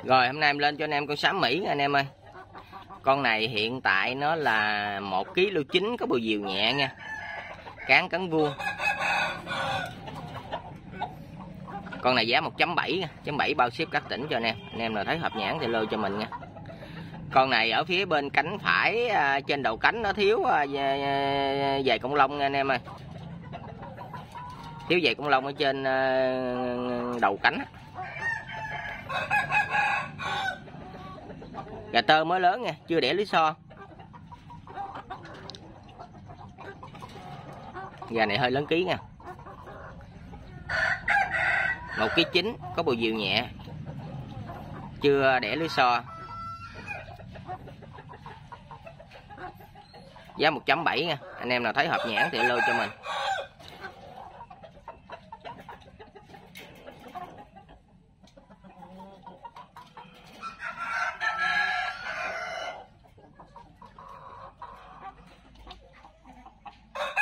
Rồi hôm nay em lên cho anh em con xám Mỹ anh em ơi. Con này hiện tại nó là 1,9 kg, có bầu diều nhẹ nha. Cán cấn vuông. Con này giá 1,7 bao ship các tỉnh cho anh em. Anh em nào thấy hợp nhãn thì lôi cho mình nha. Con này ở phía bên cánh phải trên đầu cánh nó thiếu dày cọng lông nha anh em ơi. Thiếu dày cọng lông ở trên đầu cánh. Gà tơ mới lớn nha, chưa đẻ lưới xo. Gà này hơi lớn ký nha. 1,9 kg, có bầu diều nhẹ, chưa đẻ lưới xo. Giá 1,7 nha. Anh em nào thấy hợp nhãn thì lôi cho mình.